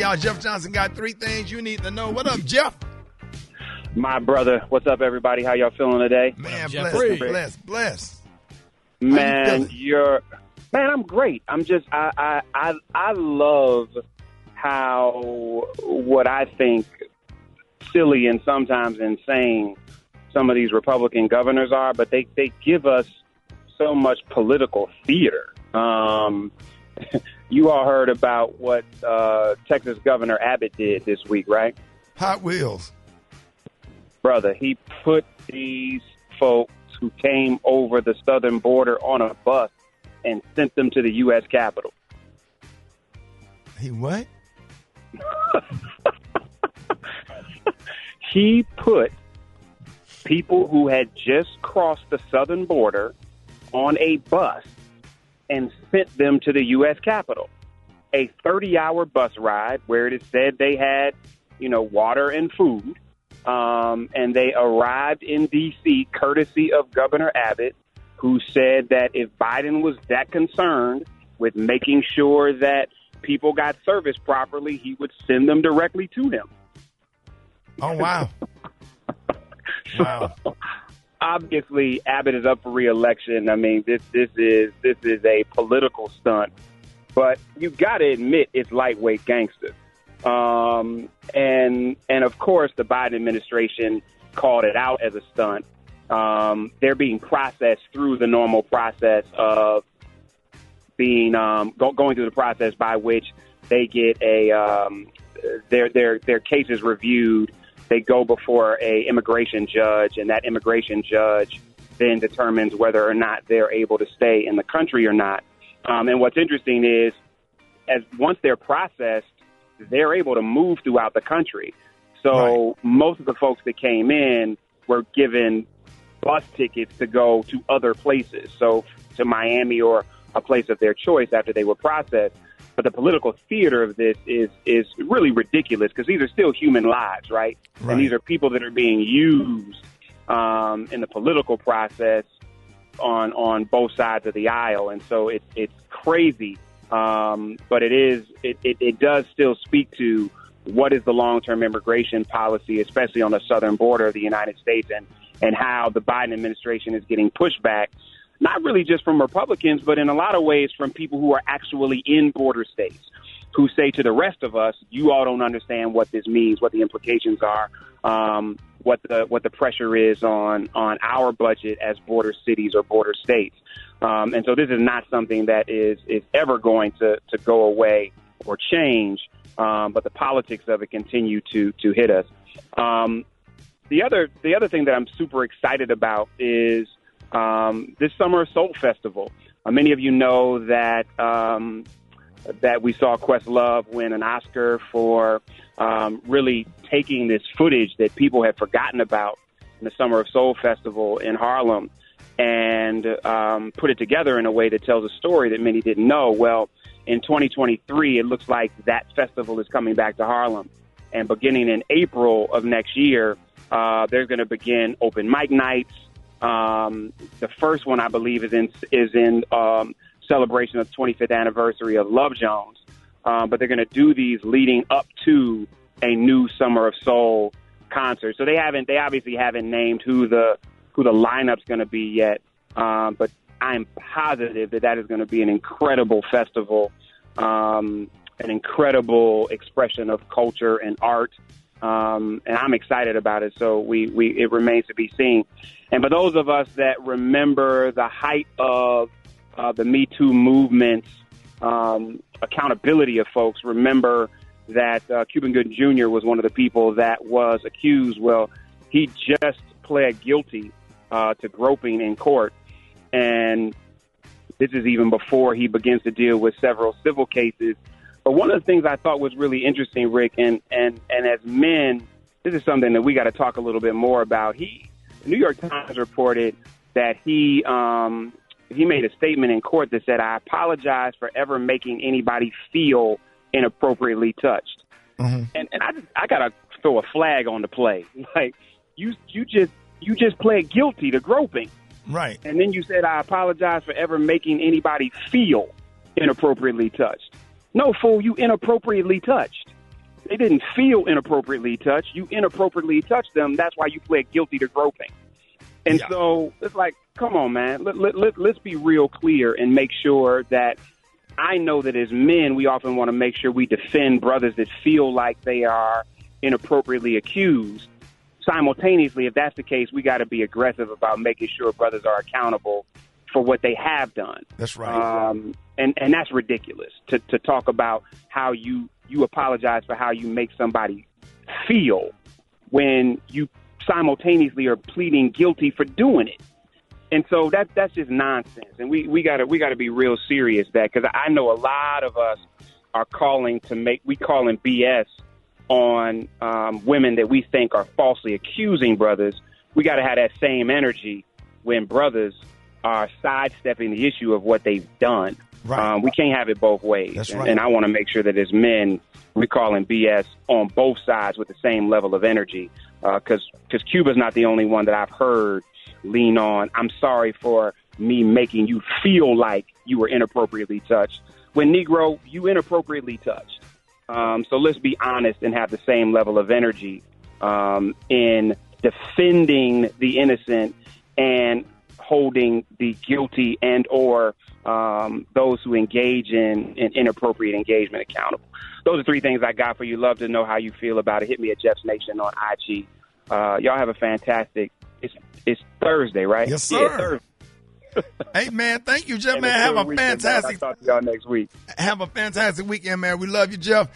y'all. Jeff Johnson got 3 things you need to know. What up, Jeff? My brother. What's up, everybody? How y'all feeling today? Man, bless. Man, I'm great. I'm just, I love how what I think silly and sometimes insane some of these Republican governors are, but they give us so much political theater. You all heard about what Texas Governor Abbott did this week, right? Hot Wheels. Brother, he put these folks who came over the southern border on a bus and sent them to the U.S. Capitol. He what? He put people who had just crossed the southern border on a bus and sent them to the U.S. Capitol. A 30-hour bus ride where it is said they had, water and food. And they arrived in D.C. courtesy of Governor Abbott, who said that if Biden was that concerned with making sure that people got service properly, he would send them directly to him. Oh, wow. Wow. Obviously, Abbott is up for re-election. I mean, this is a political stunt, but you've got to admit it's lightweight gangster. And of course, the Biden administration called it out as a stunt. They're being processed through the normal process of being going through the process by which they get their cases reviewed. They go before a immigration judge, and that immigration judge then determines whether or not they're able to stay in the country or not. And what's interesting is, once they're processed, they're able to move throughout the country. So Most of the folks that came in were given bus tickets to go to other places, so to Miami or a place of their choice after they were processed. But the political theater of this is really ridiculous because these are still human lives, right? And these are people that are being used in the political process on both sides of the aisle. And so it's crazy. But it does still speak to what is the long-term immigration policy, especially on the southern border of the United States, and how the Biden administration is getting pushback, not really just from Republicans, but in a lot of ways from people who are actually in border states, who say to the rest of us, you all don't understand what this means, what the implications are, what the pressure is on our budget as border cities or border states. And so this is not something that is ever going to go away or change, but the politics of it continue to hit us. The other thing that I'm super excited about is this Summer of Soul Festival. Many of you know that we saw Questlove win an Oscar for really taking this footage that people had forgotten about in the Summer of Soul Festival in Harlem and put it together in a way that tells a story that many didn't know. Well, in 2023, it looks like that festival is coming back to Harlem. And beginning in April of next year, they're going to begin open mic nights. The first one, I believe, is in celebration of the 25th anniversary of Love Jones. But they're going to do these leading up to a new Summer of Soul concert. So they obviously haven't named who the lineup's going to be yet. But I'm positive that is going to be an incredible festival, an incredible expression of culture and art. And I'm excited about it. So it remains to be seen. And for those of us that remember the height of the Me Too movement's accountability of folks, remember that Cuban Gooding Jr. was one of the people that was accused. Well, he just pled guilty to groping in court. And this is even before he begins to deal with several civil cases. But one of the things I thought was really interesting, Rick, and as men, this is something that we got to talk a little bit more about. The New York Times reported that he made a statement in court that said, "I apologize for ever making anybody feel inappropriately touched." Mm-hmm. And I got to throw a flag on the play. Like you just pled guilty to groping. Right. And then you said, "I apologize for ever making anybody feel inappropriately touched." No, fool, you inappropriately touched. They didn't feel inappropriately touched. You inappropriately touched them. That's why you pled guilty to groping. And so it's like, come on, man. Let's be real clear and make sure that I know that as men, we often want to make sure we defend brothers that feel like they are inappropriately accused. Simultaneously, if that's the case, we got to be aggressive about making sure brothers are accountable for what they have done. That's right. And that's ridiculous to talk about how you apologize for how you make somebody feel when you simultaneously are pleading guilty for doing it. And so that's just nonsense. And we gotta be real serious that, because I know a lot of us are calling BS on women that we think are falsely accusing brothers. We got to have that same energy when brothers are sidestepping the issue of what they've done. Right. We can't have it both ways. That's right. And I want to make sure that as men, we're calling BS on both sides with the same level of energy. Because Cuba's not the only one that I've heard lean on, I'm sorry for me making you feel like you were inappropriately touched. When Negro, you inappropriately touched. So let's be honest and have the same level of energy in defending the innocent and holding the guilty and or those who engage in inappropriate engagement accountable. Those are three things I got for you. Love to know how you feel about it. Hit me at Jeff's Nation on IG. Y'all have a fantastic. It's Thursday, right? Yes, sir. Yeah, Thursday. Hey, man, thank you, Jeff, man. Have a fantastic. I'll talk to y'all next week. Have a fantastic weekend, man. We love you, Jeff.